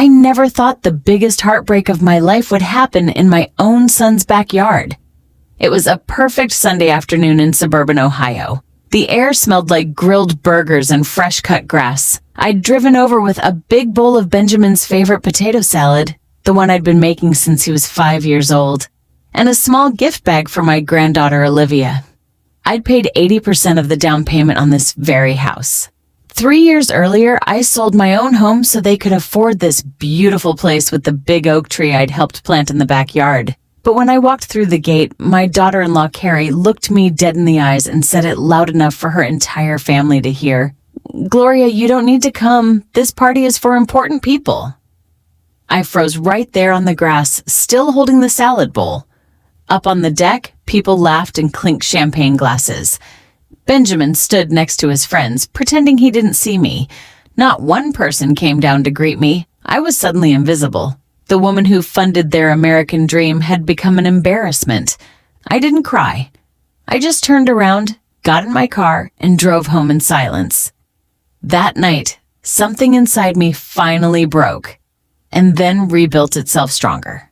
I never thought the biggest heartbreak of my life would happen in my own son's backyard. It was a perfect Sunday afternoon in suburban Ohio. The air smelled like grilled burgers and fresh-cut grass. I'd driven over with a big bowl of Benjamin's favorite potato salad, the one I'd been making since he was 5 years old, and a small gift bag for my granddaughter Olivia. I'd paid 80% of the down payment on this very house. 3 years earlier, I sold my own home so they could afford this beautiful place with the big oak tree I'd helped plant in the backyard. But when I walked through the gate, my daughter-in-law Carrie looked me dead in the eyes and said it loud enough for her entire family to hear, "Gloria, you don't need to come. This party is for important people." I froze right there on the grass, still holding the salad bowl. Up on the deck, people laughed and clinked champagne glasses. Benjamin stood next to his friends, pretending he didn't see me. Not one person came down to greet me. I was suddenly invisible. The woman who funded their American dream had become an embarrassment. I didn't cry. I just turned around, got in my car, and drove home in silence. That night, something inside me finally broke, and then rebuilt itself stronger.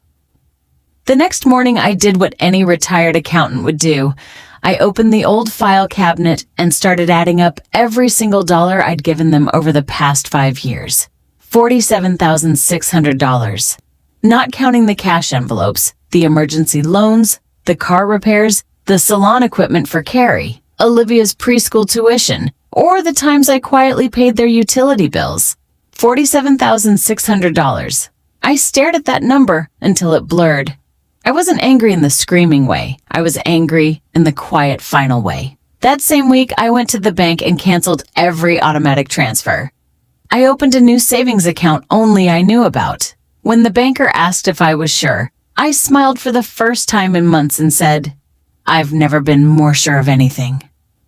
The next morning, I did what any retired accountant would do. I opened the old file cabinet and started adding up every single dollar I'd given them over the past 5 years. $47,600. Not counting the cash envelopes, the emergency loans, the car repairs, the salon equipment for Carrie, Olivia's preschool tuition, or the times I quietly paid their utility bills. $47,600. I stared at that number until it blurred. I wasn't angry in the screaming way. I was angry in the quiet final way. That same week, I went to the bank and canceled every automatic transfer. I opened a new savings account only I knew about. When the banker asked if I was sure, I smiled for the first time in months and said, "I've never been more sure of anything."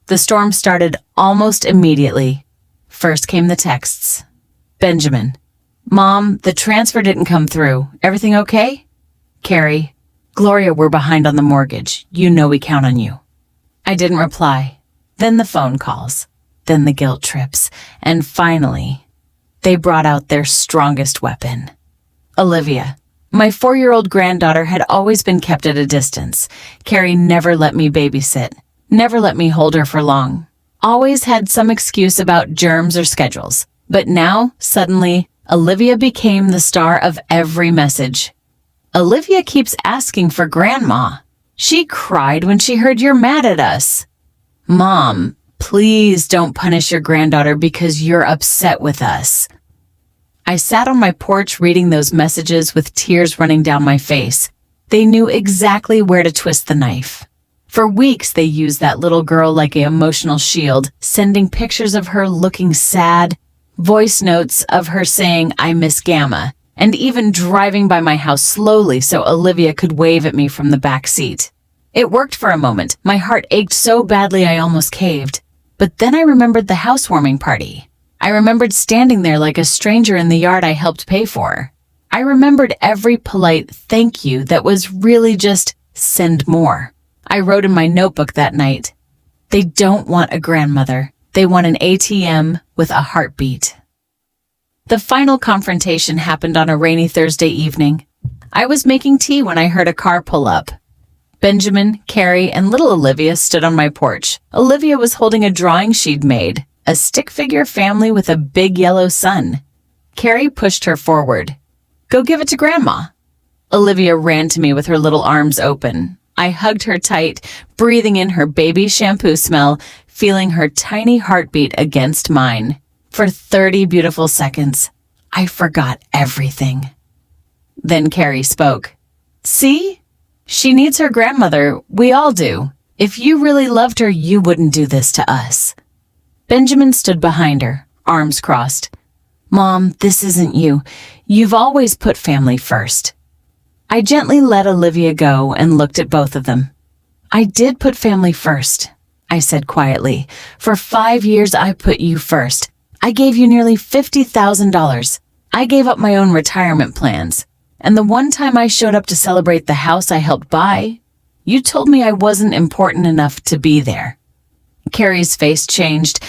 The storm started almost immediately. First came the texts. Benjamin: "Mom, the transfer didn't come through. Everything okay?" Carrie: "Gloria, we're behind on the mortgage. You know we count on you." I didn't reply. Then the phone calls. Then the guilt trips. And finally, they brought out their strongest weapon. Olivia. My 4-year-old granddaughter had always been kept at a distance. Carrie never let me babysit, never let me hold her for long. Always had some excuse about germs or schedules. But now, suddenly, Olivia became the star of every message. Olivia keeps asking for Grandma. She cried when she heard you're mad at us. Mom, please don't punish your granddaughter because you're upset with us. I sat on my porch reading those messages with tears running down my face. They knew exactly where to twist the knife. For weeks, they used that little girl like an emotional shield, sending pictures of her looking sad, voice notes of her saying, "I miss Gamma," and even driving by my house slowly so Olivia could wave at me from the back seat. It worked for a moment. My heart ached so badly I almost caved. But then I remembered the housewarming party. I remembered standing there like a stranger in the yard I helped pay for. I remembered every polite thank you that was really just send more. I wrote in my notebook that night, "They don't want a grandmother. They want an ATM with a heartbeat." The final confrontation happened on a rainy Thursday evening. I was making tea when I heard a car pull up. Benjamin, Carrie, and little Olivia stood on my porch. Olivia was holding a drawing she'd made, a stick figure family with a big yellow sun. Carrie pushed her forward. "Go give it to Grandma." Olivia ran to me with her little arms open. I hugged her tight, breathing in her baby shampoo smell, feeling her tiny heartbeat against mine. For 30 beautiful seconds, I forgot everything. Then Carrie spoke. "See? She needs her grandmother. We all do. If you really loved her, you wouldn't do this to us." Benjamin stood behind her, arms crossed. "Mom, this isn't you. You've always put family first." I gently let Olivia go and looked at both of them. "I did put family first," I said quietly. "For 5 years, I put you first. I gave you nearly $50,000. I gave up my own retirement plans. And the one time I showed up to celebrate the house I helped buy, you told me I wasn't important enough to be there." Carrie's face changed.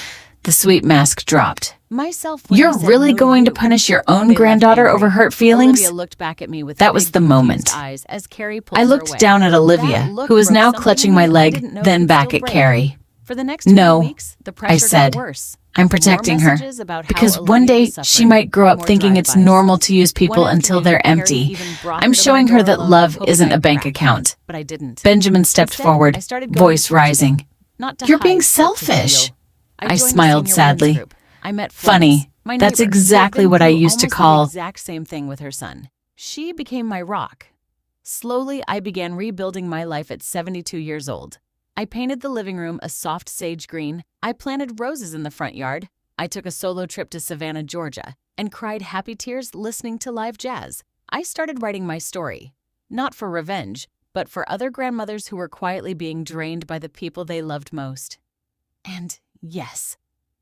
The sweet mask dropped. Myself, You're really going to punish your own granddaughter over hurt feelings? Olivia looked back at me with That was big, the confused moment. eyes as Carrie pulled I her looked away. down at Olivia, That look who was broke now something clutching in my me I leg, didn't know then could back still at break. Carrie. For the next few No, weeks, the pressure I said, got worse. I'm More protecting her. messages about how Because Olivia one day was she suffering, might grow up more thinking it's drive-bys. normal to use people One until afternoon, they're Carrie empty. even brought I'm her to my showing her door that alone, love hoping isn't I'd a bank crack. account. But I didn't. Benjamin stepped Instead, forward, I started going voice to church again. rising. Not to You're being hide, but to selfish. heal. I joined a smiled senior women's sadly. group. I met Florence, Funny, my that's neighbor, who had exactly been what I through used to almost call. the exact same thing with her son. She became my rock. Slowly, I began rebuilding my life at 72 years old. I painted the living room a soft sage green. I planted roses in the front yard. I took a solo trip to Savannah, Georgia, and cried happy tears listening to live jazz. I started writing my story, not for revenge, but for other grandmothers who were quietly being drained by the people they loved most. And yes,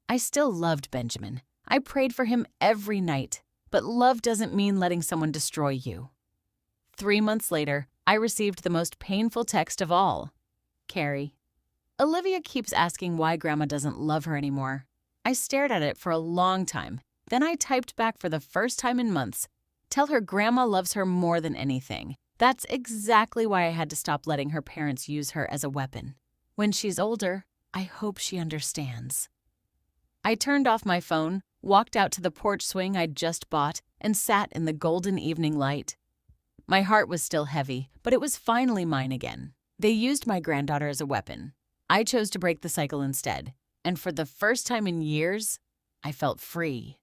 I still loved Benjamin. I prayed for him every night, but love doesn't mean letting someone destroy you. 3 months later, I received the most painful text of all. Carrie. Olivia keeps asking why Grandma doesn't love her anymore. I stared at it for a long time. Then I typed back for the first time in months. Tell her Grandma loves her more than anything. That's exactly why I had to stop letting her parents use her as a weapon. When she's older, I hope she understands. I turned off my phone, walked out to the porch swing I'd just bought, and sat in the golden evening light. My heart was still heavy, but it was finally mine again. They used my granddaughter as a weapon. I chose to break the cycle instead, and for the first time in years, I felt free.